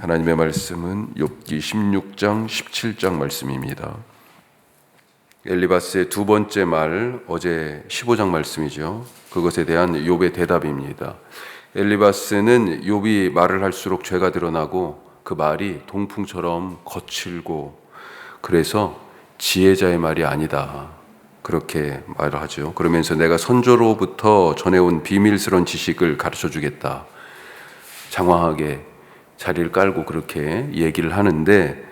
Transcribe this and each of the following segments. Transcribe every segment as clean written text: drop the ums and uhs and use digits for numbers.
하나님의 말씀은 욥기 16장 17장 말씀입니다. 엘리바스의 두 번째 말, 어제 15장 말씀이죠. 그것에 대한 욥의 대답입니다. 엘리바스는 욥이 말을 할수록 죄가 드러나고 그 말이 동풍처럼 거칠고 그래서 지혜자의 말이 아니다, 그렇게 말을 하죠. 그러면서 내가 선조로부터 전해온 비밀스러운 지식을 가르쳐 주겠다, 장황하게 자리를 깔고 그렇게 얘기를 하는데,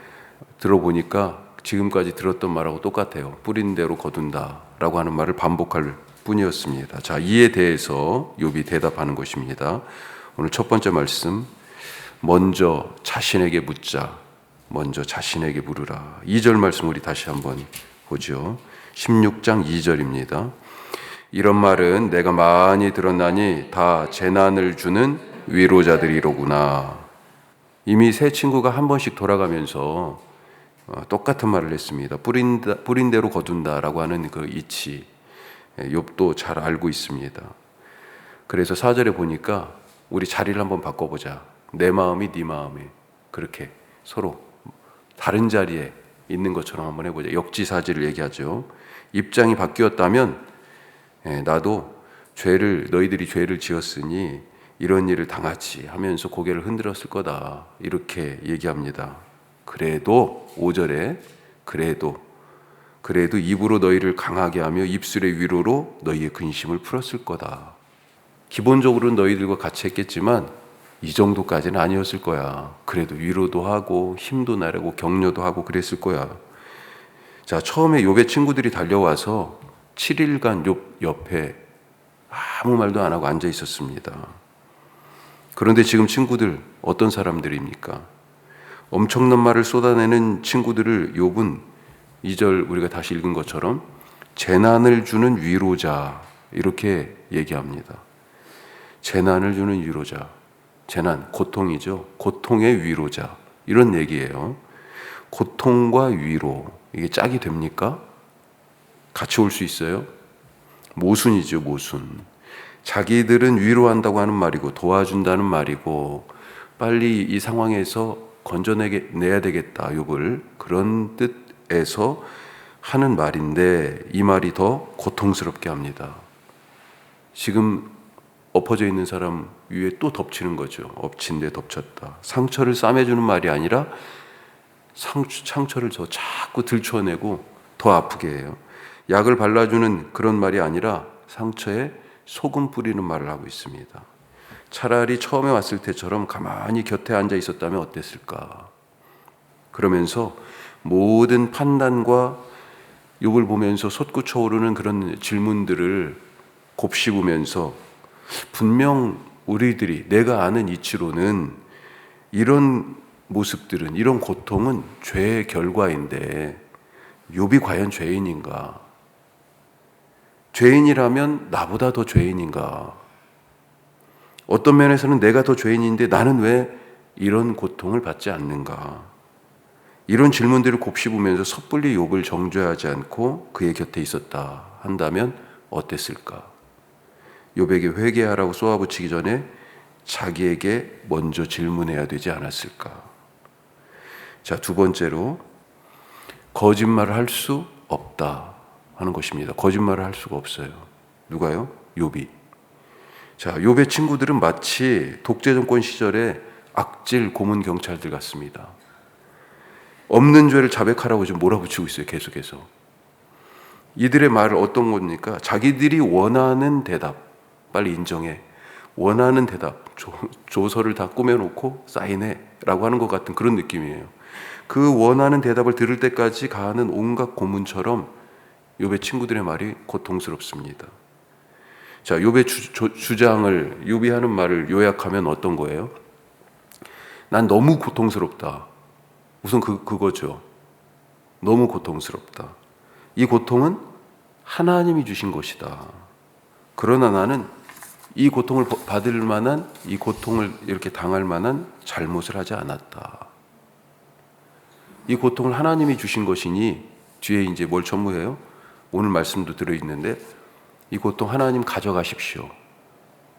들어보니까 지금까지 들었던 말하고 똑같아요. 뿌린 대로 거둔다 라고 하는 말을 반복할 뿐이었습니다. 자, 이에 대해서 욥이 대답하는 것입니다. 오늘 첫 번째 말씀, 먼저 자신에게 묻자, 먼저 자신에게 물으라. 2절 말씀 우리 다시 한번 보죠. 16장 2절입니다. 이런 말은 내가 많이 들었나니 다 재난을 주는 위로자들이로구나. 이미 새 친구가 한 번씩 돌아가면서 똑같은 말을 했습니다. 뿌린 대로 거둔다라고 하는 그 이치, 욥도 잘 알고 있습니다. 그래서 4절에 보니까 우리 자리를 한번 바꿔보자. 내 마음이 네 마음이, 그렇게 서로 다른 자리에 있는 것처럼 한번 해보자. 역지사지를 얘기하죠. 입장이 바뀌었다면 나도 너희들이 죄를 지었으니 이런 일을 당하지 하면서 고개를 흔들었을 거다, 이렇게 얘기합니다. 그래도 5절에 그래도 입으로 너희를 강하게 하며 입술의 위로로 너희의 근심을 풀었을 거다. 기본적으로는 너희들과 같이 했겠지만 이 정도까지는 아니었을 거야. 그래도 위로도 하고 힘도 나르고 격려도 하고 그랬을 거야. 자, 처음에 욥의 친구들이 달려와서 7일간 욥 옆에 아무 말도 안 하고 앉아 있었습니다. 그런데 지금 친구들 어떤 사람들입니까? 엄청난 말을 쏟아내는 친구들을 욥은 2절 우리가 다시 읽은 것처럼 재난을 주는 위로자, 이렇게 얘기합니다. 재난을 주는 위로자, 재난, 고통이죠. 고통의 위로자, 이런 얘기예요. 고통과 위로, 이게 짝이 됩니까? 같이 올 수 있어요? 모순이죠, 모순. 자기들은 위로한다고 하는 말이고 도와준다는 말이고 빨리 이 상황에서 건져내야 되겠다, 욥을, 그런 뜻에서 하는 말인데 이 말이 더 고통스럽게 합니다. 지금 엎어져 있는 사람 위에 또 덮치는 거죠. 엎친 데 덮쳤다. 상처를 싸매주는 말이 아니라 상처를 더 자꾸 들춰내고 더 아프게 해요. 약을 발라주는 그런 말이 아니라 상처에 소금 뿌리는 말을 하고 있습니다. 차라리 처음에 왔을 때처럼 가만히 곁에 앉아 있었다면 어땠을까? 그러면서 모든 판단과 욥을 보면서 솟구쳐 오르는 그런 질문들을 곱씹으면서 분명 우리들이, 내가 아는 이치로는 이런 모습들은, 이런 고통은 죄의 결과인데 욥이 과연 죄인인가? 죄인이라면 나보다 더 죄인인가? 어떤 면에서는 내가 더 죄인인데 나는 왜 이런 고통을 받지 않는가? 이런 질문들을 곱씹으면서 섣불리 욥을 정죄하지 않고 그의 곁에 있었다 한다면 어땠을까? 욥에게 회개하라고 쏘아붙이기 전에 자기에게 먼저 질문해야 되지 않았을까? 자, 두 번째로 거짓말을 할 수 없다 하는 것입니다. 거짓말을 할 수가 없어요. 누가요? 욥이. 자, 욥의 친구들은 마치 독재 정권 시절에 악질 고문 경찰들 같습니다. 없는 죄를 자백하라고 지금 몰아붙이고 있어요. 계속해서. 이들의 말을 어떤 겁니까? 자기들이 원하는 대답, 빨리 인정해, 원하는 대답, 조서를 다 꾸며놓고 사인해 라고 하는 것 같은 그런 느낌이에요. 그 원하는 대답을 들을 때까지 가는 온갖 고문처럼 욥의 친구들의 말이 고통스럽습니다. 자, 욥의 주장을, 욥이 하는 말을 요약하면 어떤 거예요? 난 너무 고통스럽다. 우선 그거죠. 너무 고통스럽다. 이 고통은 하나님이 주신 것이다. 그러나 나는 이 고통을 받을 만한, 이 고통을 이렇게 당할 만한 잘못을 하지 않았다. 이 고통을 하나님이 주신 것이니 뒤에 이제 뭘 첨부해요? 오늘 말씀도 들어있는데 이 고통 하나님 가져가십시오.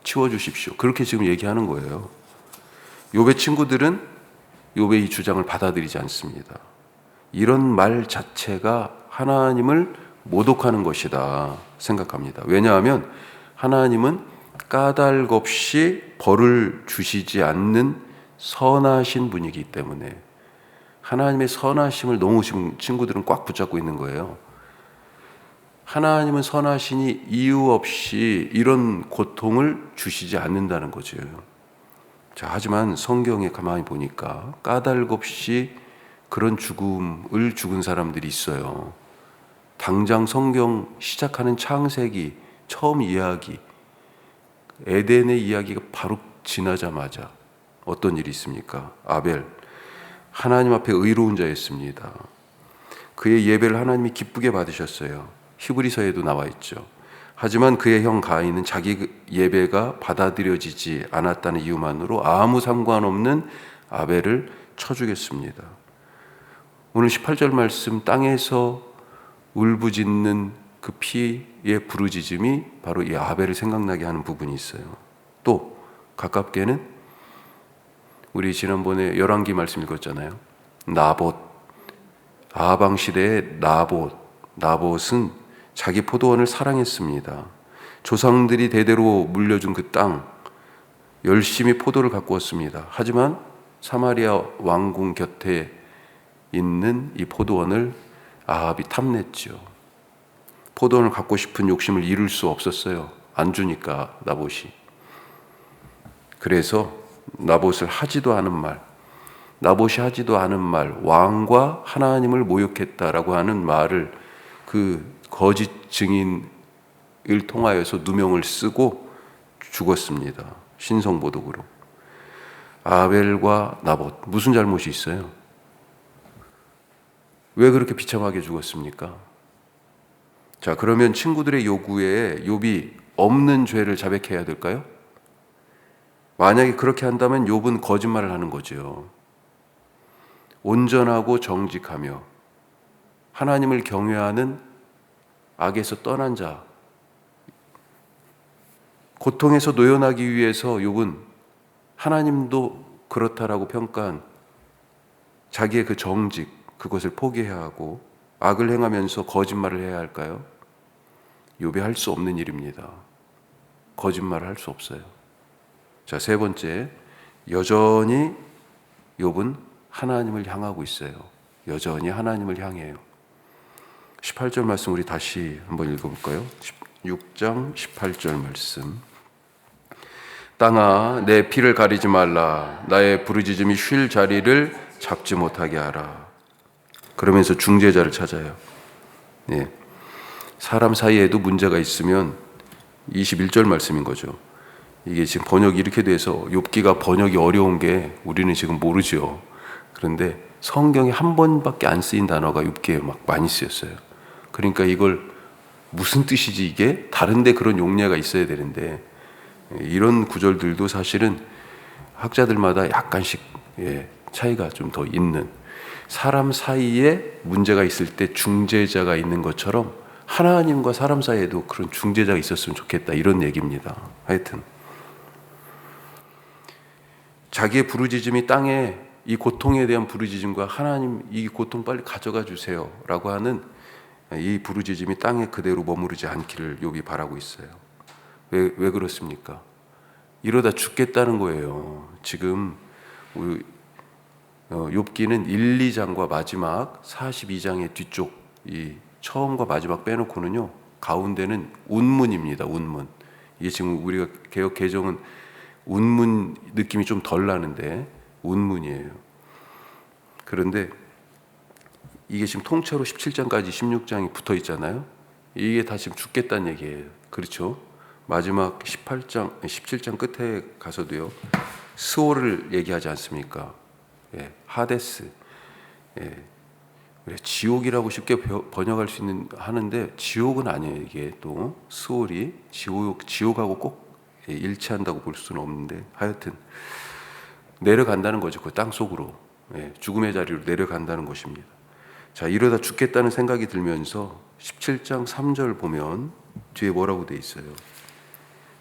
치워주십시오. 그렇게 지금 얘기하는 거예요. 욥의 친구들은 욥의 이 주장을 받아들이지 않습니다. 이런 말 자체가 하나님을 모독하는 것이다 생각합니다. 왜냐하면 하나님은 까닭 없이 벌을 주시지 않는 선하신 분이기 때문에, 하나님의 선하심을 너무 지금 친구들은 꽉 붙잡고 있는 거예요. 하나님은 선하시니 이유 없이 이런 고통을 주시지 않는다는 거죠. 자, 하지만 성경에 가만히 보니까 까닭 없이 그런 죽음을 죽은 사람들이 있어요. 당장 성경 시작하는 창세기 처음 이야기, 에덴의 이야기가 바로 지나자마자 어떤 일이 있습니까? 아벨, 하나님 앞에 의로운 자였습니다. 그의 예배를 하나님이 기쁘게 받으셨어요. 히브리서에도 나와 있죠. 하지만 그의 형 가인은 자기 예배가 받아들여지지 않았다는 이유만으로 아무 상관없는 아벨을 쳐 죽였습니다. 오늘 18절 말씀, 땅에서 울부짖는 그 피의 부르짖음이 바로 이 아벨을 생각나게 하는 부분이 있어요. 또 가깝게는 우리 지난번에 열왕기 말씀 읽었잖아요. 나봇, 아방 시대의 나봇은 자기 포도원을 사랑했습니다. 조상들이 대대로 물려준 그 땅, 열심히 포도를 가꾸었습니다. 하지만 사마리아 왕궁 곁에 있는 이 포도원을 아합이 탐냈죠. 포도원을 갖고 싶은 욕심을 이룰 수 없었어요. 안 주니까 나봇이. 그래서 나봇이 하지도 않은 말, 왕과 하나님을 모욕했다라고 하는 말을 그 거짓 증인을 통하여서 누명을 쓰고 죽었습니다. 신성모독으로. 아벨과 나봇, 무슨 잘못이 있어요? 왜 그렇게 비참하게 죽었습니까? 자, 그러면 친구들의 요구에 욥이 없는 죄를 자백해야 될까요? 만약에 그렇게 한다면 욥은 거짓말을 하는 거죠. 온전하고 정직하며 하나님을 경외하는 악에서 떠난 자, 고통에서 노연하기 위해서 욥은 하나님도 그렇다라고 평가한 자기의 그 정직, 그것을 포기해야 하고 악을 행하면서 거짓말을 해야 할까요? 욥이 할 수 없는 일입니다. 거짓말을 할 수 없어요. 자, 세 번째, 여전히 욥은 하나님을 향하고 있어요. 여전히 하나님을 향해요. 18절 말씀 우리 다시 한번 읽어볼까요? 6장 18절 말씀. 땅아, 내 피를 가리지 말라. 나의 부르짖음이 쉴 자리를 잡지 못하게 하라. 그러면서 중재자를 찾아요. 네. 사람 사이에도 문제가 있으면 21절 말씀인 거죠. 이게 지금 번역이 이렇게 돼서 욥기가 번역이 어려운 게 우리는 지금 모르죠. 그런데 성경에 한 번밖에 안 쓰인 단어가 욥기에 막 많이 쓰였어요. 그러니까 이걸 무슨 뜻이지, 이게 다른데 그런 용례가 있어야 되는데 이런 구절들도 사실은 학자들마다 약간씩 차이가 좀 더 있는, 사람 사이에 문제가 있을 때 중재자가 있는 것처럼 하나님과 사람 사이에도 그런 중재자가 있었으면 좋겠다, 이런 얘기입니다. 하여튼 자기의 부르짖음이 땅에, 이 고통에 대한 부르짖음과 하나님 이 고통 빨리 가져가 주세요 라고 하는 이 부르짖음이 땅에 그대로 머무르지 않기를 욥이 바라고 있어요. 왜 그렇습니까? 이러다 죽겠다는 거예요. 지금 욥기는 1, 2장과 마지막 42장의 뒤쪽, 이 처음과 마지막 빼놓고는요, 가운데는 운문입니다. 운문. 이게 지금 우리가 개역 개정은 운문 느낌이 좀 덜 나는데 운문이에요. 그런데 이게 지금 통째로 17장까지 16장이 붙어 있잖아요. 이게 다 지금 죽겠다는 얘기예요. 그렇죠? 마지막 17장 끝에 가서도요, 스올을 얘기하지 않습니까? 하데스. 지옥이라고 쉽게 번역할 수 있는 하는데 지옥은 아니에요. 이게 또 스올이 지옥하고 꼭 일치한다고 볼 수는 없는데, 하여튼 내려간다는 거죠. 그 땅 속으로, 죽음의 자리로 내려간다는 것입니다. 자, 이러다 죽겠다는 생각이 들면서 17장 3절 보면 뒤에 뭐라고 돼 있어요?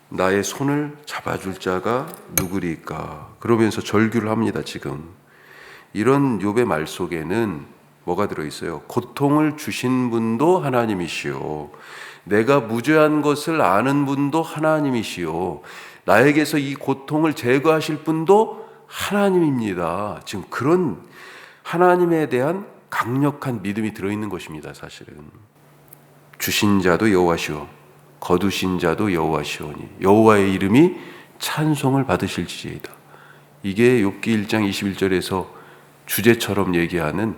나의 손을 잡아줄 자가 누구리까? 그러면서 절규를 합니다. 지금 이런 욥의 말 속에는 뭐가 들어있어요? 고통을 주신 분도 하나님이시오. 내가 무죄한 것을 아는 분도 하나님이시오. 나에게서 이 고통을 제거하실 분도 하나님입니다. 지금 그런 하나님에 대한 강력한 믿음이 들어있는 것입니다. 사실은 주신 자도 여호와시오, 거두신 자도 여호와시오니 여호와의 이름이 찬송을 받으실지이다. 이게 욥기 1장 21절에서 주제처럼 얘기하는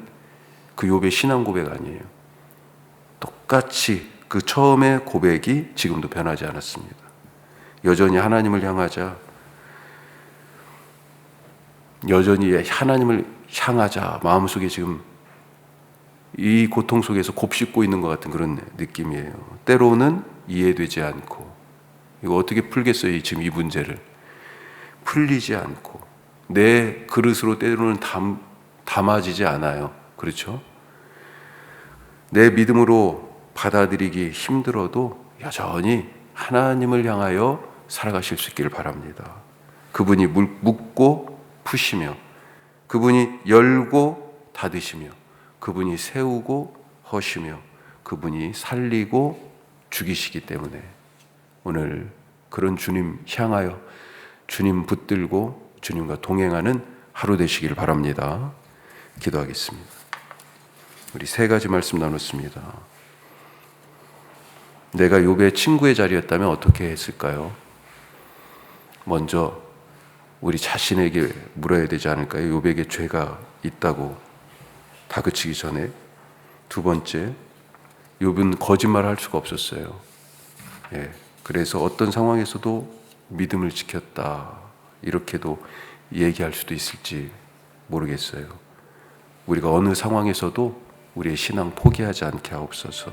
그 욥의 신앙 고백 아니에요. 똑같이 그 처음의 고백이 지금도 변하지 않았습니다. 여전히 하나님을 향하자, 여전히 하나님을 향하자 마음속에 지금 이 고통 속에서 곱씹고 있는 것 같은 그런 느낌이에요. 때로는 이해되지 않고, 이거 어떻게 풀겠어요? 지금 이 문제를 풀리지 않고 내 그릇으로 때로는 담아지지 않아요. 그렇죠? 내 믿음으로 받아들이기 힘들어도 여전히 하나님을 향하여 살아가실 수 있기를 바랍니다. 그분이 묶고 푸시며, 그분이 열고 닫으시며, 그분이 세우고 허시며, 그분이 살리고 죽이시기 때문에 오늘 그런 주님 향하여 주님 붙들고 주님과 동행하는 하루 되시기를 바랍니다. 기도하겠습니다. 우리 세 가지 말씀 나눴습니다. 내가 욥의 친구의 자리였다면 어떻게 했을까요? 먼저 우리 자신에게 물어야 되지 않을까요? 욥에게 죄가 있다고 다그치기 전에. 두 번째, 욥은 거짓말을 할 수가 없었어요. 그래서 어떤 상황에서도 믿음을 지켰다, 이렇게도 얘기할 수도 있을지 모르겠어요. 우리가 어느 상황에서도 우리의 신앙 포기하지 않게 하옵소서.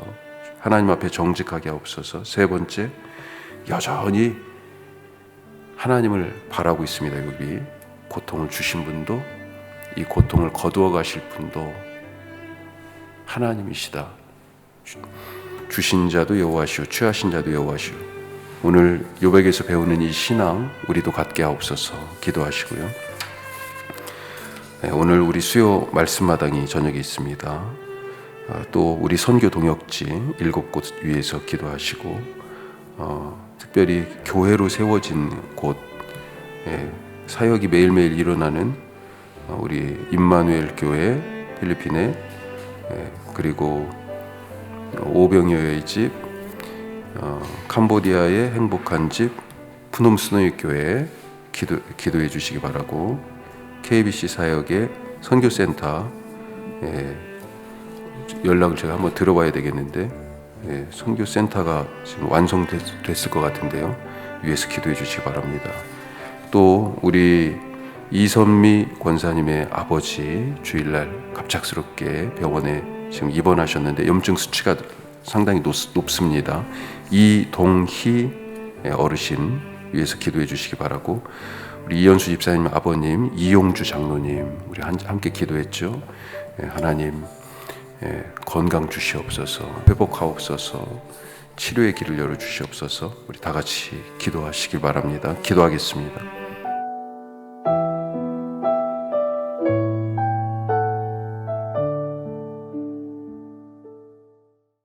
하나님 앞에 정직하게 하옵소서. 세 번째, 여전히 하나님을 바라고 있습니다. 욥이 고통을 주신 분도 이 고통을 거두어 가실 분도 하나님이시다. 주신 자도 여호와시오, 취하신 자도 여호와시오. 오늘 욥에게서 배우는 이 신앙 우리도 갖게 하옵소서. 기도하시고요. 오늘 우리 수요 말씀마당이 저녁에 있습니다. 또 우리 선교 동역지 7곳 위에서 기도하시고, 특별히 교회로 세워진 곳, 사역이 매일매일 일어나는 우리 임마누엘 교회 필리핀에, 그리고 오병여의 집, 캄보디아의 행복한 집, 푸놈스노이 교회에 기도해 주시기 바라고, KBC 사역의 선교센터 연락을 제가 한번 들어봐야 되겠는데, 선교센터가 지금 완성됐을 것 같은데요. 위에서 기도해 주시기 바랍니다. 또 우리 이선미 권사님의 아버지 주일날 갑작스럽게 병원에 지금 입원하셨는데 염증 수치가 상당히 높습니다. 이동희 어르신 위에서 기도해 주시기 바라고, 우리 이현수 집사님 아버님, 이용주 장로님 우리 함께 기도했죠. 하나님 건강 주시옵소서, 회복하옵소서, 치료의 길을 열어 주시옵소서. 우리 다 같이 기도하시길 바랍니다. 기도하겠습니다.